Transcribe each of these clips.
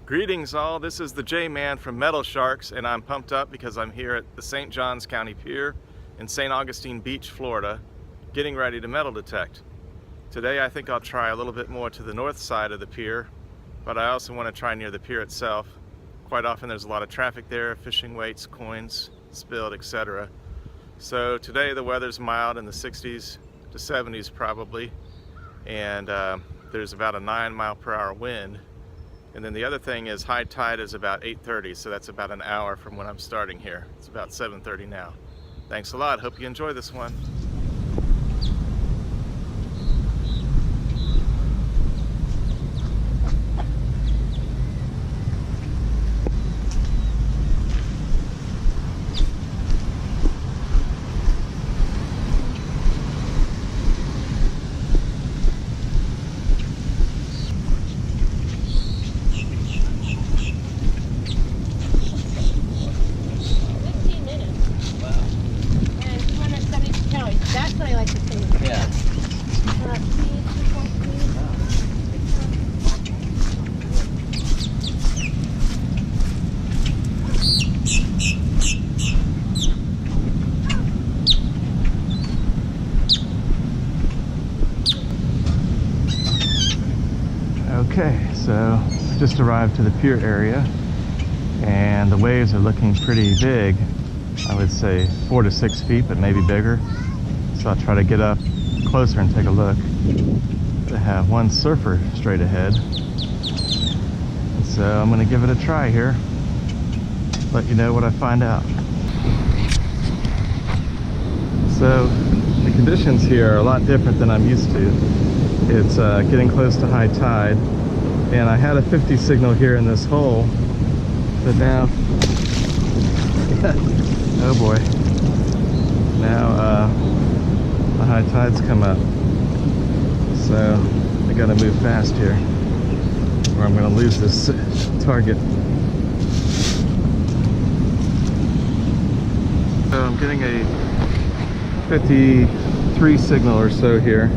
Greetings all, this is the J-Man from Metal SHARXS, and I'm pumped up because I'm here at the St. Johns County Pier in St. Augustine Beach, Florida, getting ready to metal detect. Today I think I'll try a little bit more to the north side of the pier, but I also want to try near the pier itself. Quite often there's a lot of traffic there, fishing weights, coins spilled, etc. So today the weather's mild in the 60s to 70s probably, and there's about a 9-mile-per-hour wind. And then the other thing is high tide is about 8:30, so that's about an hour from when I'm starting here. It's about 7:30 now. Thanks a lot. Hope you enjoy this one. That's what I like to say. Yeah. Okay, so we just arrived to the pier area, and the waves are looking pretty big. I would say 4 to 6 feet, but maybe bigger. So I'll try to get up closer and take a look. They have one surfer straight ahead. And so I'm gonna give it a try here. Let you know what I find out. So the conditions here are a lot different than I'm used to. It's getting close to high tide, and I had a 50 signal here in this hole, but now, oh boy, now the high tide's come up, so I gotta move fast here or I'm gonna lose this target. So I'm getting a 53 signal or so here,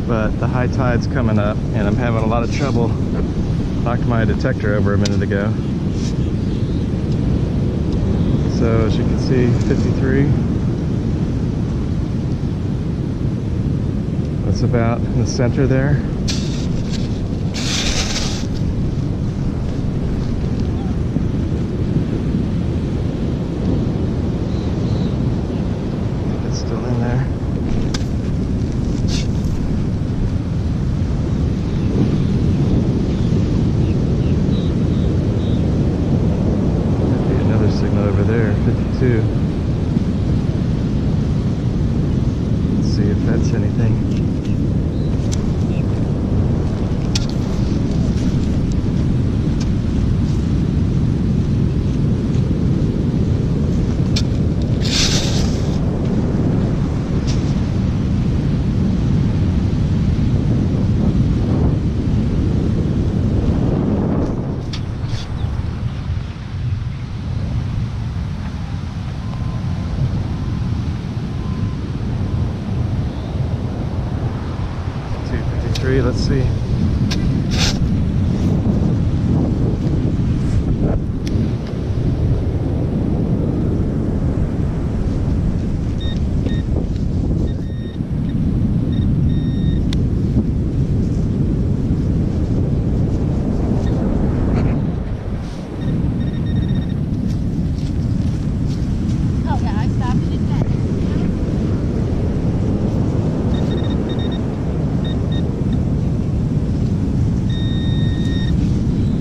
but the high tide's coming up and I'm having a lot of trouble. Knocked my detector over a minute ago. So as you can see, 53. That's about in the center there. It's still in there. Maybe another signal over there, 52. Let's see if that's anything. Let's see. Oh yeah, I stopped it again.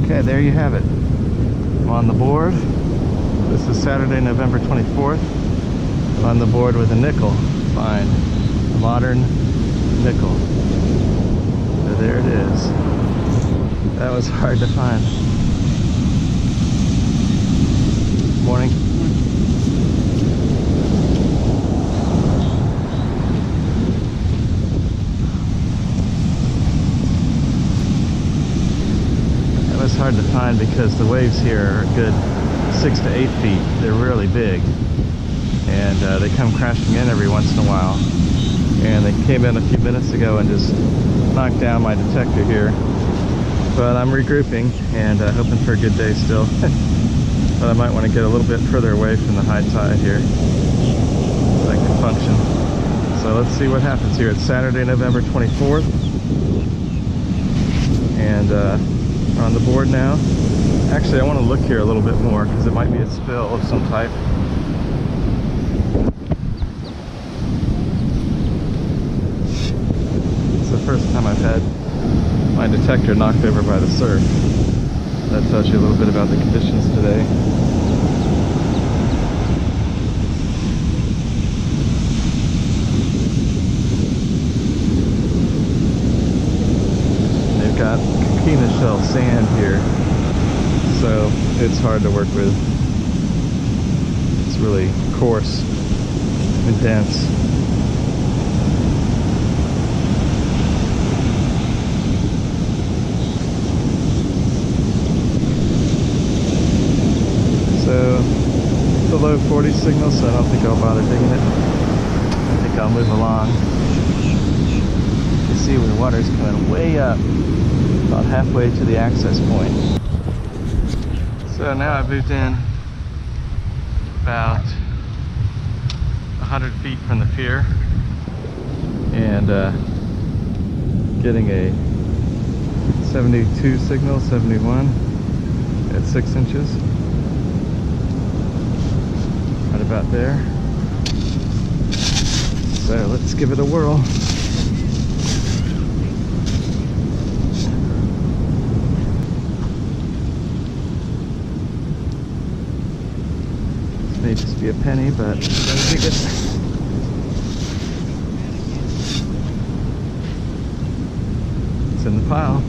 Okay, there you have it. I'm on the board. This is Saturday, November 24th. I'm on the board with a nickel. Fine. A modern nickel. So there it is. That was hard to find. Morning. It's hard to find because the waves here are a good 6 to 8 feet. They're really big, and they come crashing in every once in a while, and they came in a few minutes ago and just knocked down my detector here. but I'm regrouping and hoping for a good day still. But I might want to get a little bit further away from the high tide here so I can function. So let's see what happens here. It's Saturday, November 24th, and we're on the board now. Actually, I want to look here a little bit more because it might be a spill of some type. It's the first time I've had my detector knocked over by the surf. That tells you a little bit about the conditions today. They've got coquina shell sand here, so it's hard to work with. It's really coarse and dense. So it's a low 40 signal, so I don't think I'll bother digging it. I think I'll move along. You see the water's coming way up, about halfway to the access point. So now I've moved in about 100 feet from the pier and getting a 72 signal, 71 at 6 inches. Right about there. So let's give it a whirl. This may just be a penny, but I'm gonna dig it. It's in the pile.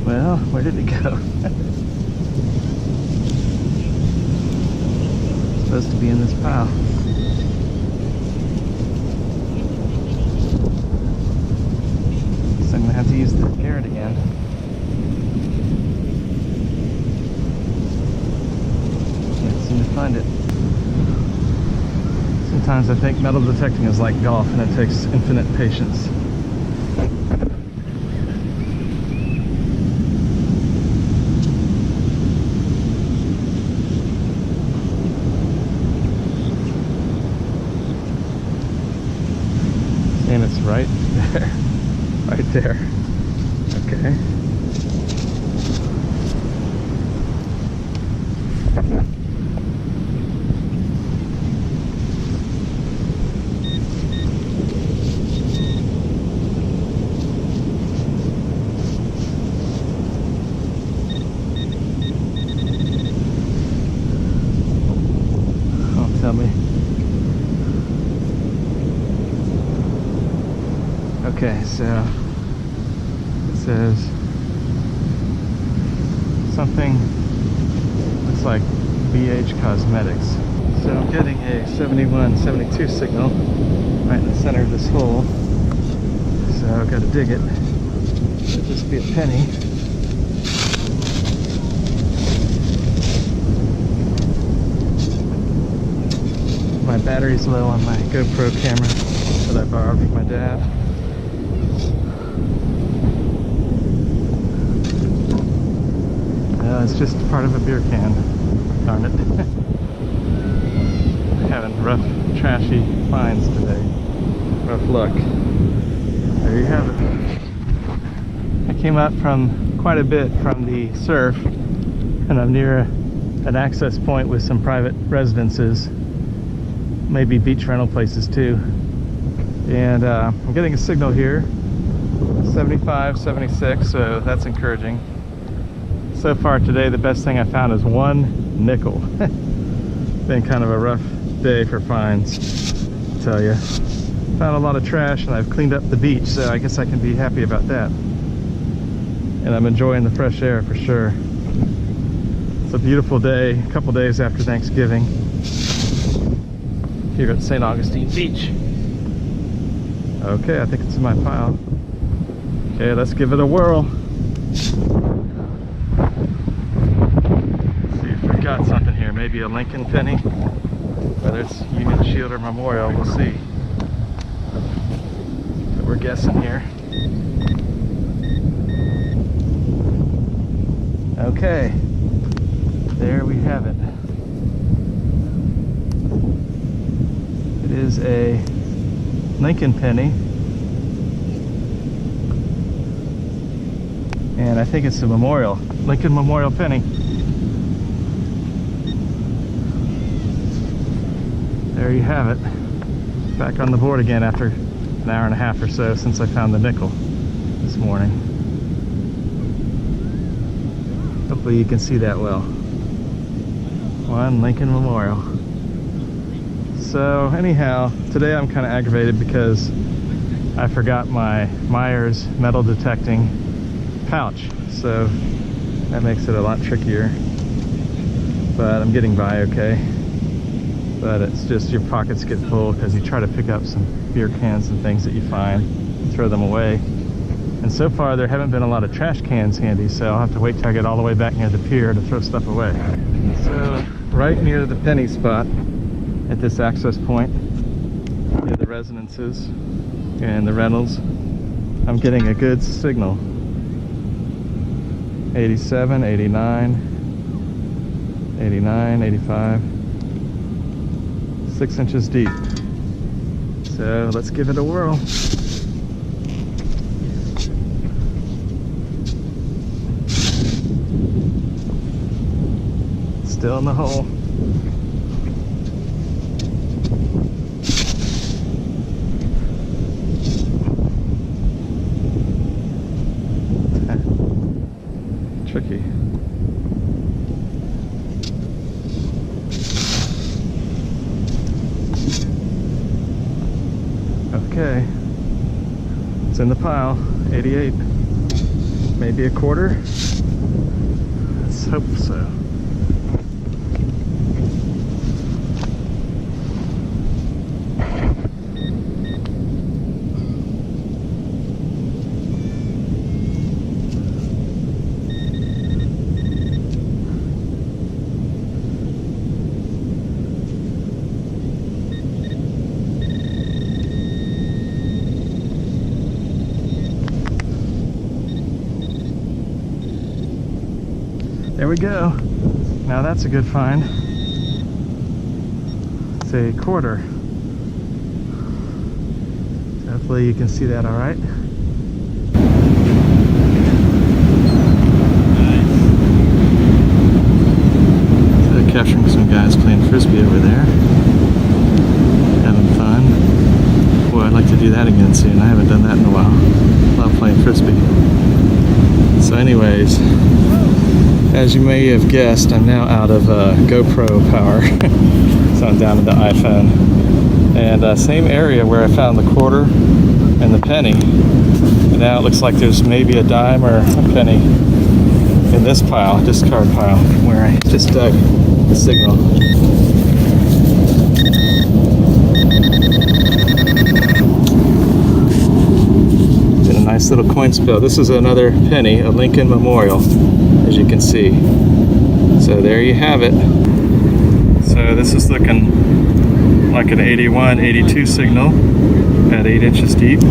Well, where did it go? It's supposed to be in this pile. So I'm gonna have to use the carrot again. Can't seem to find it. Sometimes I think metal detecting is like golf and it takes infinite patience. And it's right there. Right there. Okay. Oh, tell me. Okay, so it says something looks like BH Cosmetics. So I'm getting a 71, 72 signal right in the center of this hole. So I've got to dig it. It'll just be a penny. My battery's low on my GoPro camera that I borrowed from my dad. It's just part of a beer can. Darn it. Having rough, trashy finds today. Rough luck. There you have it. I came up from quite a bit from the surf, and I'm near an access point with some private residences, maybe beach rental places too. And I'm getting a signal here, 75, 76, so that's encouraging. So far today, the best thing I found is 1 nickel. Been kind of a rough day for finds, I tell you. found a lot of trash and I've cleaned up the beach, so I guess I can be happy about that. And I'm enjoying the fresh air for sure. It's a beautiful day, a couple days after Thanksgiving here at St. Augustine Beach. Okay, I think it's in my pile. Okay, let's give it a whirl. Let's see if we've got something here. Maybe a Lincoln penny. Whether it's Union Shield or Memorial, we'll see. But we're guessing here. Okay, there we have it. It is a Lincoln penny. And I think it's a Memorial, Lincoln Memorial penny. There you have it. Back on the board again after an hour and a half or so since I found the nickel this morning. Hopefully you can see that well. One Lincoln Memorial. So anyhow, today I'm kind of aggravated because I forgot my Myers metal detecting pouch, so that makes it a lot trickier, but I'm getting by okay. But it's just your pockets get full because you try to pick up some beer cans and things that you find and throw them away, and so far there haven't been a lot of trash cans handy, so I'll have to wait till I get all the way back near the pier to throw stuff away. So right near the penny spot at this access point near the residences and the rentals, I'm getting a good signal. 87, 89, 89, 85, 6 inches deep. So let's give it a whirl. Still in the hole. Tricky. Okay, it's in the pile. 88, maybe a quarter. Let's hope so. There we go. Now that's a good find. It's a quarter. Hopefully you can see that all right. So capturing some guys playing frisbee over there. Having fun. Boy, I'd like to do that again soon. I haven't done that in a while. Love playing frisbee. So anyways, as you may have guessed, I'm now out of GoPro power, so I'm down to the iPhone. And same area where I found the quarter and the penny. And now it looks like there's maybe a dime or a penny in this pile, discard pile, where I just dug the signal. Did a nice little coin spill. This is another penny, a Lincoln Memorial, as you can see. So there you have it. So this is looking like an 81, 82 signal at 8 inches deep.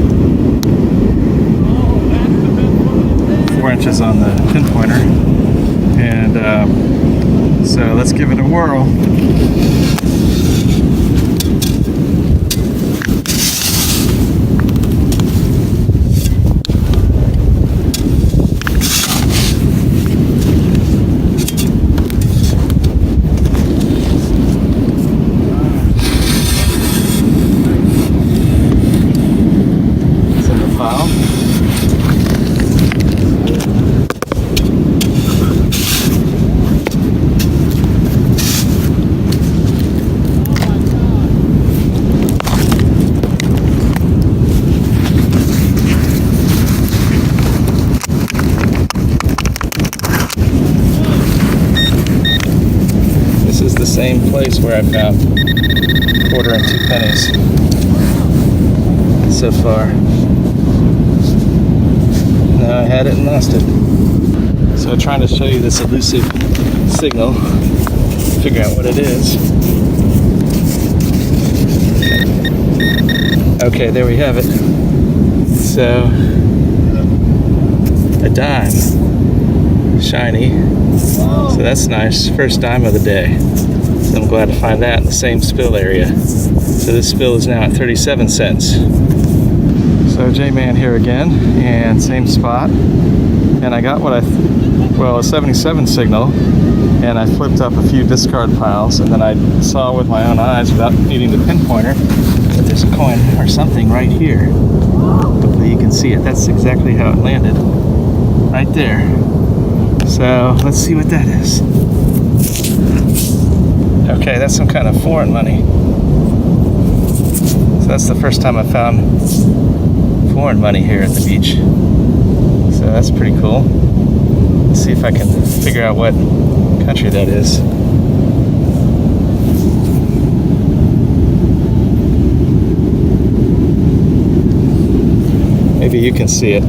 4 inches on the pinpointer. And so let's give it a whirl. the same place where I found quarter and 2 pennies so far. Now I had it and lost it. So I'm trying to show you this elusive signal, figure out what it is. Okay, there we have it. So, a dime, shiny, so that's nice, first dime of the day. So I'm glad to find that in the same spill area. So this spill is now at 37 cents. So J-Man here again, and same spot, and I got what a 77 signal, and I flipped up a few discard piles, and then I saw with my own eyes without needing the pinpointer that there's a coin or something right here. Hopefully you can see it. That's exactly how it landed, right there. So let's see what that is. Okay, that's some kind of foreign money. So that's the first time I found foreign money here at the beach. So that's pretty cool. Let's see if I can figure out what country that is. Maybe you can see it.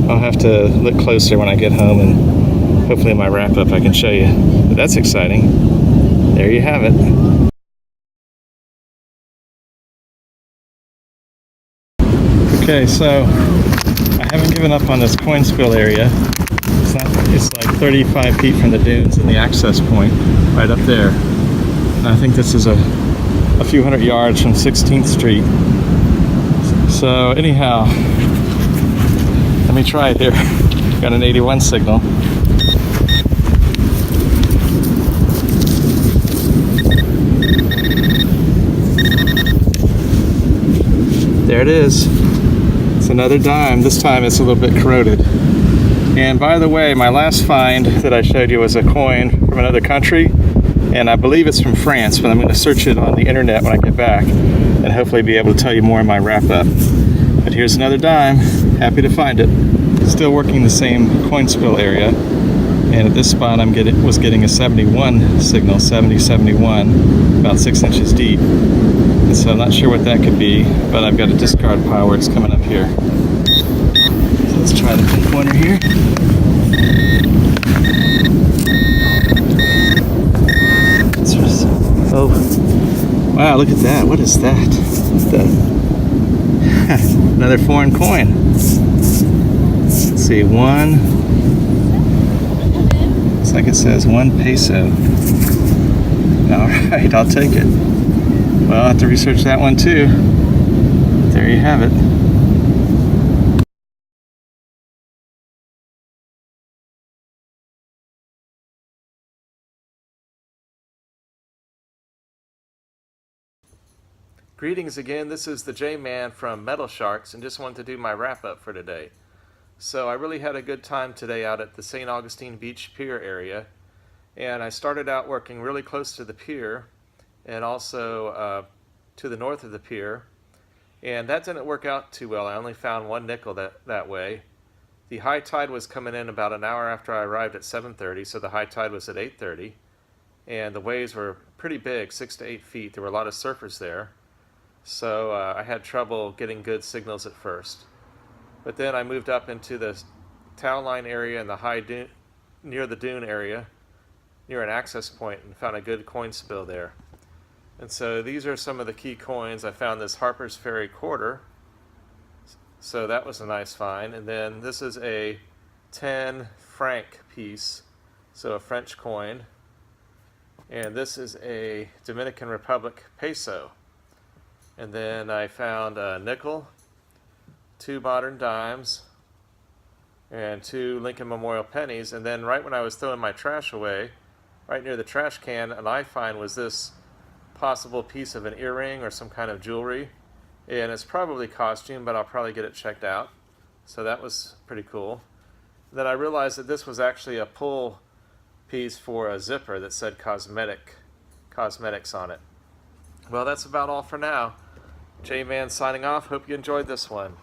I'll have to look closer when I get home, and hopefully in my wrap-up I can show you. But that's exciting. There you have it. Okay, so I haven't given up on this coin spill area. It's like 35 feet from the dunes and the access point right up there. And I think this is a few hundred yards from 16th Street. So anyhow, let me try it here. Got an 81 signal. There it is. It's another dime. This time it's a little bit corroded. And by the way, my last find that I showed you was a coin from another country, and I believe it's from France, but I'm going to search it on the internet when I get back and hopefully be able to tell you more in my wrap-up. But here's another dime. Happy to find it. Still working the same coin spill area, and at this spot I was getting a 71 signal, 70-71, about 6 inches deep. And so I'm not sure what that could be, but I've got a discard pile where it's coming up here. So let's try the pinpointer here. Oh, wow, look at that. What is that? Another foreign coin. Let's see, looks like it says 1 peso. All right, I'll take it. Well, I'll have to research that one too. There you have it. Greetings again, this is the J-Man from Metal SHARXS, and just wanted to do my wrap-up for today. So I really had a good time today out at the St. Augustine Beach Pier area, and I started out working really close to the pier and also to the north of the pier, and that didn't work out too well. I only found 1 nickel that way. The high tide was coming in about an hour after I arrived at 7:30, so the high tide was at 8:30, and the waves were pretty big, 6 to 8 feet. There were a lot of surfers there. So I had trouble getting good signals at first. But then I moved up into the town line area and the high dune, near the dune area, near an access point, and found a good coin spill there. And so these are some of the key coins. I found this Harper's Ferry quarter. So that was a nice find. And then this is a 10 franc piece, so a French coin. And this is a Dominican Republic peso. And then I found a nickel, 2 modern dimes, and 2 Lincoln Memorial pennies. And then right when I was throwing my trash away, right near the trash can, an I find was this possible piece of an earring or some kind of jewelry. And it's probably costume, but I'll probably get it checked out. So that was pretty cool. Then I realized that this was actually a pull piece for a zipper that said cosmetics on it. Well, that's about all for now. J-Man signing off. Hope you enjoyed this one.